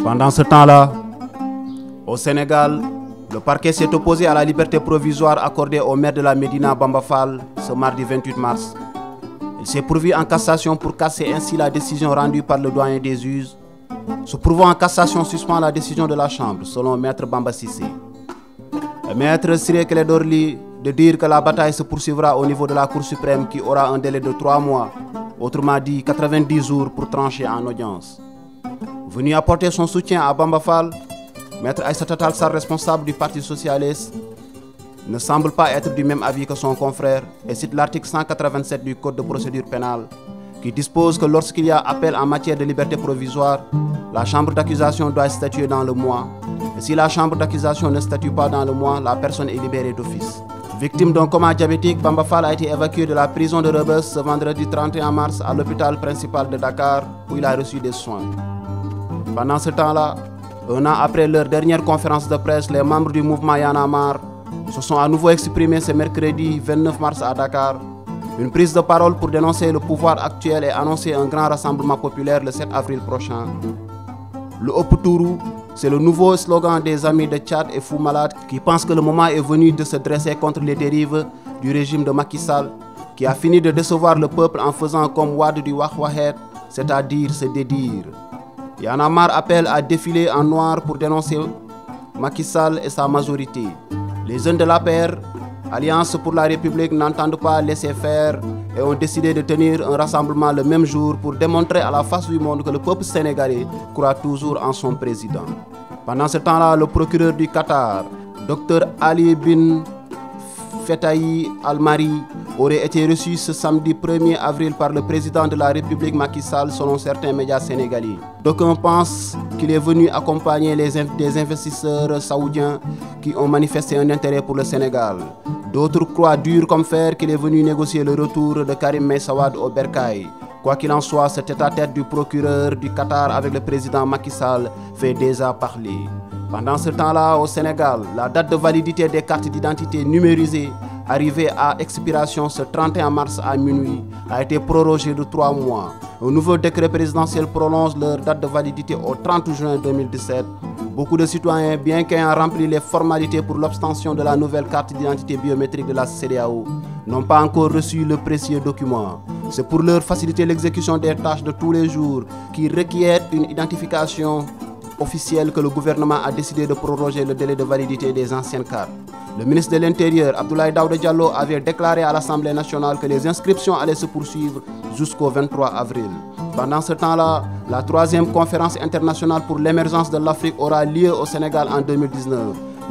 Pendant ce temps-là, au Sénégal, le parquet s'est opposé à la liberté provisoire accordée au maire de la Médina Bamba Fall ce mardi 28 mars. Il s'est pourvu en cassation pour casser ainsi la décision rendue par le doyen des juges. Se pourvant en cassation suspend la décision de la Chambre, selon Maître Bamba Cissé. Le Maître Ciré Clédor Ly de dire que la bataille se poursuivra au niveau de la Cour suprême qui aura un délai de 3 mois, autrement dit 90 jours pour trancher en audience. Venu apporter son soutien à Bamba Fall, Maître Aïssata Tall Sall, responsable du Parti socialiste, ne semble pas être du même avis que son confrère et cite l'article 187 du Code de procédure pénale qui dispose que lorsqu'il y a appel en matière de liberté provisoire, la chambre d'accusation doit statuer dans le mois. Et si la chambre d'accusation ne statue pas dans le mois, la personne est libérée d'office. Victime d'un coma diabétique, Bamba Fall a été évacué de la prison de Rebeuss ce vendredi 31 mars à l'hôpital principal de Dakar où il a reçu des soins. Pendant ce temps-là, un an après leur dernière conférence de presse, les membres du mouvement Y en a marre se sont à nouveau exprimés ce mercredi 29 mars à Dakar. Une prise de parole pour dénoncer le pouvoir actuel et annoncer un grand rassemblement populaire le 7 avril prochain. Le Opoutourou, c'est le nouveau slogan des amis de Tchad et Fou Malade qui pensent que le moment est venu de se dresser contre les dérives du régime de Macky Sall qui a fini de décevoir le peuple en faisant comme Wade du Wahwahed, c'est-à-dire se dédire. Y en a marre appelle à défiler en noir pour dénoncer Macky Sall et sa majorité. Les jeunes de l'APR, Alliance pour la République, n'entendent pas laisser faire et ont décidé de tenir un rassemblement le même jour pour démontrer à la face du monde que le peuple sénégalais croit toujours en son président. Pendant ce temps-là, le procureur du Qatar, Dr Ali bin Fetahi Al-Mari, aurait été reçu ce samedi 1er avril par le président de la République Macky Sall selon certains médias sénégalais. D'aucuns pensent qu'il est venu accompagner des investisseurs saoudiens qui ont manifesté un intérêt pour le Sénégal. D'autres croient dur comme fer qu'il est venu négocier le retour de Karim Meïssa Wade au Bercail. Quoi qu'il en soit, ce tête-à-tête du procureur du Qatar avec le président Macky Sall fait déjà parler. Pendant ce temps-là, au Sénégal, la date de validité des cartes d'identité numérisées arrivée à expiration ce 31 mars à minuit, a été prorogée de 3 mois. Un nouveau décret présidentiel prolonge leur date de validité au 30 juin 2017. Beaucoup de citoyens, bien qu'ayant rempli les formalités pour l'obtention de la nouvelle carte d'identité biométrique de la CEDEAO, n'ont pas encore reçu le précieux document. C'est pour leur faciliter l'exécution des tâches de tous les jours qui requièrent une identification officielle que le gouvernement a décidé de proroger le délai de validité des anciennes cartes. Le ministre de l'Intérieur, Abdoulaye Daouda Diallo, avait déclaré à l'Assemblée nationale que les inscriptions allaient se poursuivre jusqu'au 23 avril. Pendant ce temps-là, la 3e conférence internationale pour l'émergence de l'Afrique aura lieu au Sénégal en 2019.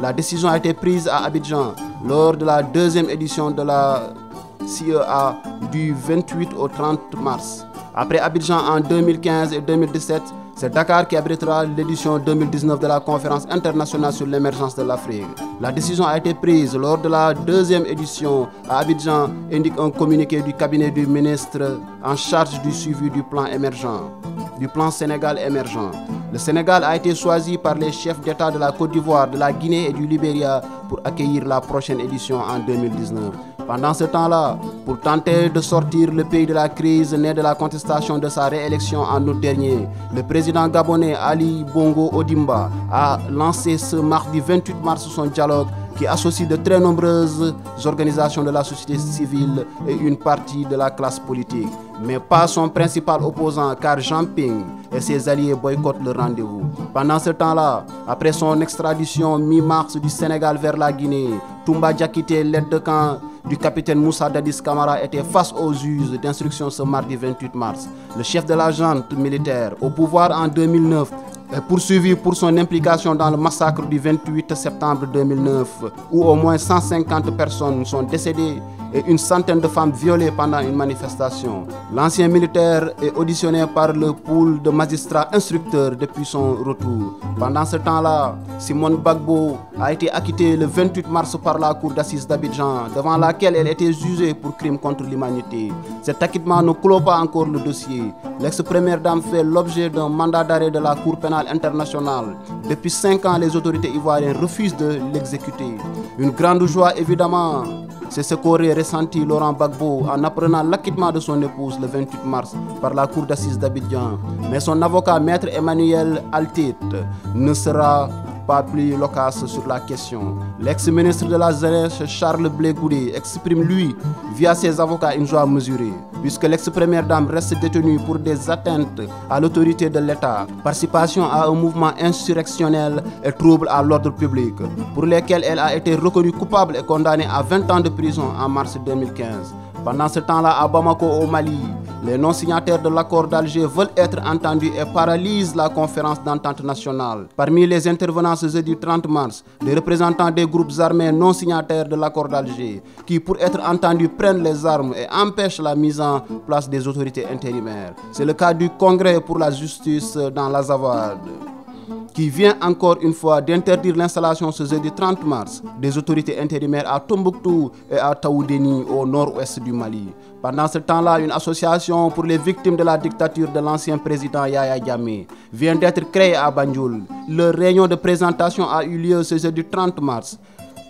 La décision a été prise à Abidjan lors de la 2e édition de la CEA du 28 au 30 mars. Après Abidjan en 2015 et 2017, c'est Dakar qui abritera l'édition 2019 de la conférence internationale sur l'émergence de l'Afrique. La décision a été prise lors de la 2e édition à Abidjan, indique un communiqué du cabinet du ministre en charge du suivi du plan émergent, du plan Sénégal émergent. Le Sénégal a été choisi par les chefs d'État de la Côte d'Ivoire, de la Guinée et du Libéria pour accueillir la prochaine édition en 2019. Pendant ce temps-là, pour tenter de sortir le pays de la crise née de la contestation de sa réélection en août dernier, le président gabonais Ali Bongo Ondimba a lancé ce mardi 28 mars son dialogue qui associe de très nombreuses organisations de la société civile et une partie de la classe politique, mais pas son principal opposant car Jean Ping et ses alliés boycottent le rendez-vous. Pendant ce temps-là, après son extradition mi-mars du Sénégal vers la Guinée, Toumba Diakité, l'aide de camp du capitaine Moussa Dadis Camara, était face aux juges d'instruction ce mardi 28 mars. Le chef de la junte militaire, au pouvoir en 2009, est poursuivi pour son implication dans le massacre du 28 septembre 2009, où au moins 150 personnes sont décédées et une centaine de femmes violées pendant une manifestation. L'ancien militaire est auditionné par le pool de magistrats instructeurs depuis son retour. Pendant ce temps-là, Simone Gbagbo a été acquittée le 28 mars par la cour d'assises d'Abidjan, devant laquelle elle était jugée pour crime contre l'humanité. Cet acquittement ne clôt pas encore le dossier. L'ex-première dame fait l'objet d'un mandat d'arrêt de la Cour pénale internationale. Depuis 5 ans, les autorités ivoiriennes refusent de l'exécuter. Une grande joie évidemment C'est ce qu'aurait ressenti Laurent Gbagbo en apprenant l'acquittement de son épouse le 28 mars par la cour d'assises d'Abidjan. Mais son avocat, maître Emmanuel Altit, ne sera pas plus loquace sur la question. L'ex-ministre de la Jeunesse, Charles Blé Goudé, exprime lui, via ses avocats, une joie mesurée, puisque l'ex-première dame reste détenue pour des atteintes à l'autorité de l'État, participation à un mouvement insurrectionnel et trouble à l'ordre public, pour lesquels elle a été reconnue coupable et condamnée à 20 ans de prison en mars 2015. Pendant ce temps-là, à Bamako, au Mali, les non-signataires de l'accord d'Alger veulent être entendus et paralysent la conférence d'entente nationale. Parmi les intervenants ce jeudi 30 mars, des représentants des groupes armés non-signataires de l'accord d'Alger, qui pour être entendus prennent les armes et empêchent la mise en place des autorités intérimaires. C'est le cas du Congrès pour la justice dans l'Azawad, qui vient encore une fois d'interdire l'installation ce jeudi 30 mars des autorités intérimaires à Tombouctou et à Taoudéni au nord-ouest du Mali. Pendant ce temps-là, une association pour les victimes de la dictature de l'ancien président Yaya Jammeh vient d'être créée à Banjul. Leur réunion de présentation a eu lieu ce jeudi 30 mars.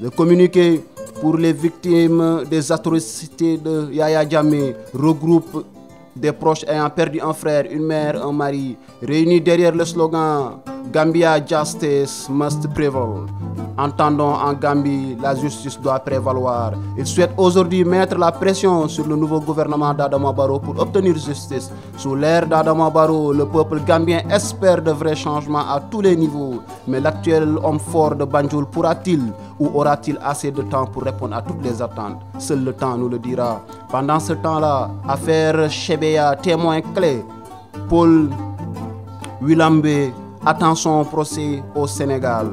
Le communiqué pour les victimes des atrocités de Yaya Jammeh regroupe des proches ayant perdu un frère, une mère, un mari, réunis derrière le slogan Gambia Justice Must Prevail. Entendons en Gambie, la justice doit prévaloir. Il souhaite aujourd'hui mettre la pression sur le nouveau gouvernement d'Adama Barrow pour obtenir justice. Sous l'ère d'Adama Barrow, le peuple gambien espère de vrais changements à tous les niveaux. Mais l'actuel homme fort de Banjul pourra-t-il ou aura-t-il assez de temps pour répondre à toutes les attentes? Seul le temps nous le dira. Pendant ce temps-là, affaire Chebeya, témoin clé, Paul Wilambé attend son procès au Sénégal.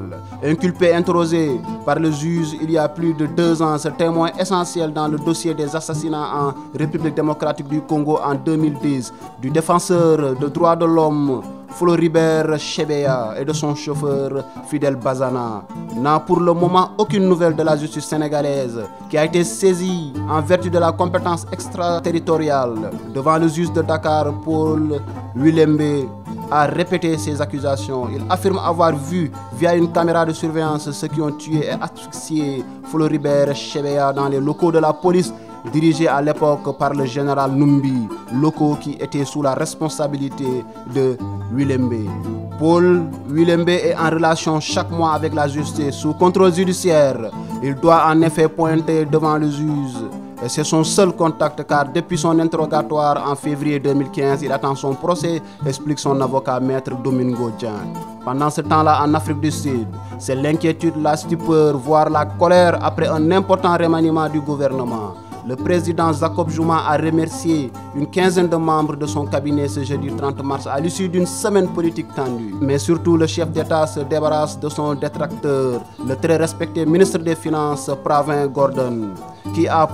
Inculpé, interrogé par le juge il y a plus de 2 ans, ce témoin essentiel dans le dossier des assassinats en République démocratique du Congo en 2010 du défenseur des droits de l'homme Floribert Chebeya et de son chauffeur Fidel Bazana, n'a pour le moment aucune nouvelle de la justice sénégalaise qui a été saisie en vertu de la compétence extraterritoriale. Devant le juge de Dakar, Paul Wilembé a répété ses accusations. Il affirme avoir vu via une caméra de surveillance ceux qui ont tué et asphyxié Floribert Chebeya dans les locaux de la police dirigés à l'époque par le général Numbi, locaux qui étaient sous la responsabilité de Wilembé. Paul Wilembé est en relation chaque mois avec la justice sous contrôle judiciaire. Il doit en effet pointer devant le juge. Et c'est son seul contact car depuis son interrogatoire en février 2015, il attend son procès, explique son avocat maître Domingo Dieng. Pendant ce temps-là, en Afrique du Sud, c'est l'inquiétude, la stupeur, voire la colère après un important remaniement du gouvernement. Le président Jacob Zuma a remercié une quinzaine de membres de son cabinet ce jeudi 30 mars à l'issue d'une semaine politique tendue. Mais surtout, le chef d'État se débarrasse de son détracteur, le très respecté ministre des Finances Pravin Gordhan,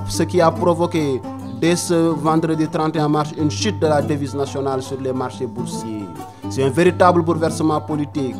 ce qui a provoqué dès ce vendredi 31 mars une chute de la devise nationale sur les marchés boursiers. C'est un véritable bouleversement politique.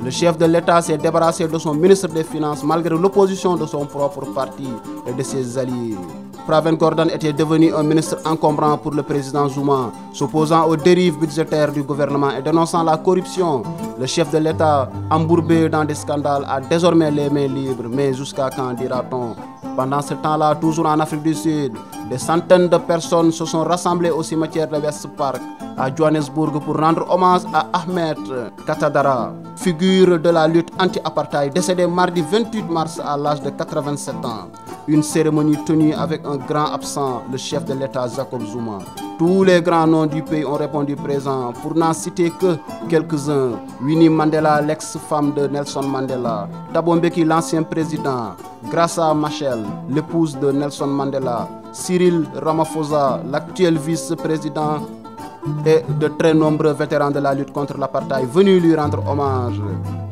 Le chef de l'État s'est débarrassé de son ministre des Finances malgré l'opposition de son propre parti et de ses alliés. Pravin Gordhan était devenu un ministre encombrant pour le président Zuma, s'opposant aux dérives budgétaires du gouvernement et dénonçant la corruption. Le chef de l'État, embourbé dans des scandales, a désormais les mains libres. Mais jusqu'à quand, dira-t-on? Pendant ce temps-là, toujours en Afrique du Sud, des centaines de personnes se sont rassemblées au cimetière de West Park à Johannesburg pour rendre hommage à Ahmed Katadara, figure de la lutte anti-apartheid, décédé mardi 28 mars à l'âge de 87 ans. Une cérémonie tenue avec un grand absent, le chef de l'État Jacob Zuma. Tous les grands noms du pays ont répondu présents, pour n'en citer que quelques-uns. Winnie Mandela, l'ex-femme de Nelson Mandela. Thabo Mbeki, l'ancien président. Graça Machel, l'épouse de Nelson Mandela. Cyril Ramaphosa, l'actuel vice-président, et de très nombreux vétérans de la lutte contre l'apartheid venus lui rendre hommage,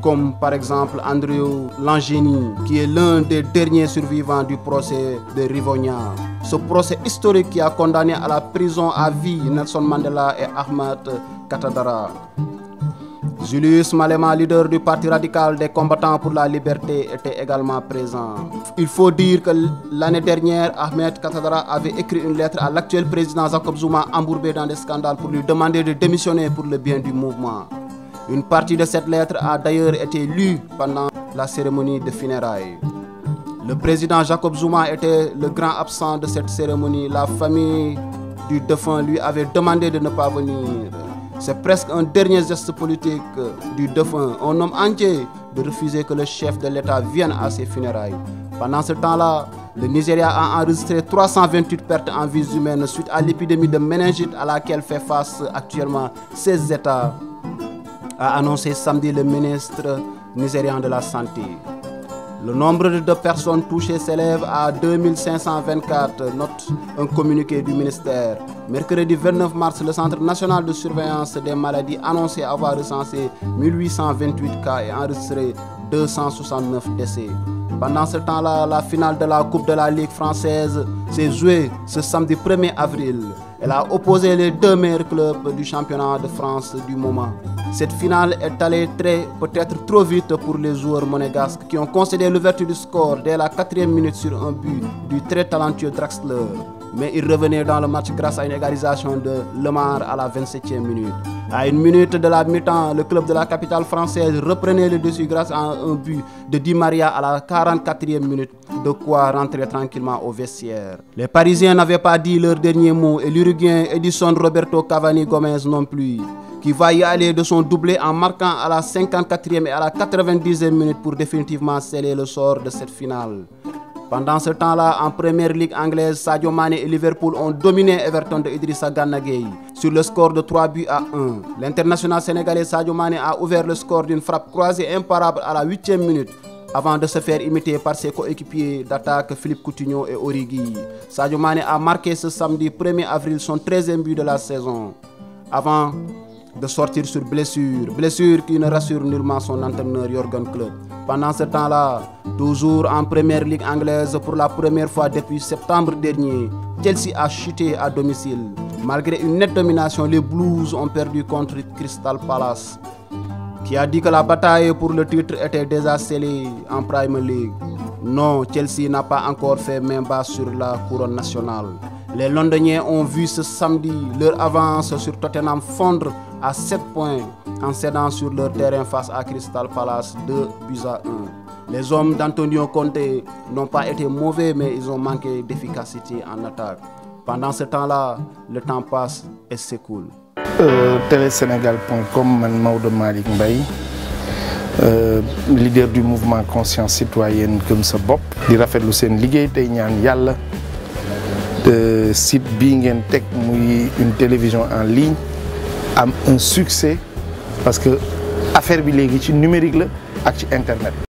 comme par exemple Andrew Langeni, qui est l'un des derniers survivants du procès de Rivonia. Ce procès historique qui a condamné à la prison à vie Nelson Mandela et Ahmed Katadara. Julius Malema, leader du parti radical des combattants pour la liberté, était également présent. Il faut dire que l'année dernière, Ahmed Katadara avait écrit une lettre à l'actuel président Jacob Zuma, embourbé dans des scandales, pour lui demander de démissionner pour le bien du mouvement. Une partie de cette lettre a d'ailleurs été lue pendant la cérémonie de funérailles. Le président Jacob Zuma était le grand absent de cette cérémonie. La famille du défunt lui avait demandé de ne pas venir. C'est presque un dernier geste politique du défunt, un homme entier, de refuser que le chef de l'État vienne à ses funérailles. Pendant ce temps-là, le Nigeria a enregistré 328 pertes en vies humaines suite à l'épidémie de méningite à laquelle fait face actuellement 16 États, a annoncé samedi le ministre nigérian de la Santé. Le nombre de personnes touchées s'élève à 2524, note un communiqué du ministère. Mercredi 29 mars, le Centre national de surveillance des maladies annonçait avoir recensé 1828 cas et enregistré 269 décès. Pendant ce temps-là, la finale de la Coupe de la Ligue française s'est jouée ce samedi 1er avril. Elle a opposé les deux meilleurs clubs du championnat de France du moment. Cette finale est allée peut-être trop vite pour les joueurs monégasques qui ont concédé l'ouverture du score dès la 4e minute sur un but du très talentueux Draxler. Mais ils revenaient dans le match grâce à une égalisation de Lemar à la 27e minute. À une minute de la mi-temps, le club de la capitale française reprenait le dessus grâce à un but de Di Maria à la 44e minute, de quoi rentrer tranquillement au vestiaire. Les Parisiens n'avaient pas dit leur dernier mot et l'Uruguayen Edison Roberto Cavani Gomez non plus, qui va y aller de son doublé en marquant à la 54e et à la 90e minute pour définitivement sceller le sort de cette finale. Pendant ce temps-là, en première ligue anglaise, Sadio Mané et Liverpool ont dominé Everton de Idrissa Gana Gueye sur le score de 3 buts à 1. L'international sénégalais Sadio Mané a ouvert le score d'une frappe croisée imparable à la 8e minute avant de se faire imiter par ses coéquipiers d'attaque Philippe Coutinho et Origi. Sadio Mané a marqué ce samedi 1er avril son 13e but de la saison avant de sortir sur blessure qui ne rassure nullement son entraîneur Jürgen Klopp. Pendant ce temps-là, toujours en première ligue anglaise pour la première fois depuis septembre dernier, Chelsea a chuté à domicile. Malgré une nette domination, les Blues ont perdu contre Crystal Palace, qui a dit que la bataille pour le titre était déjà scellée en Premier League. Non, Chelsea n'a pas encore fait main basse sur la couronne nationale. Les Londoniens ont vu ce samedi leur avance sur Tottenham fondre à 7 points en cédant sur leur terrain face à Crystal Palace 2 buts à 1. Les hommes d'Antonio Conte n'ont pas été mauvais, mais ils ont manqué d'efficacité en attaque. Pendant ce temps-là, le temps passe et s'écoule. Télésénégal.com, man Maodo Malick Mbaye, leader du mouvement Conscience Citoyenne Gëm Sa Bopp, di rafetlu seen liggéey tey ñaan Yàlla site bii ngeen teg muy une télévision en ligne am un succès parce que affaire bi léegi ci numérique la ak ci internet.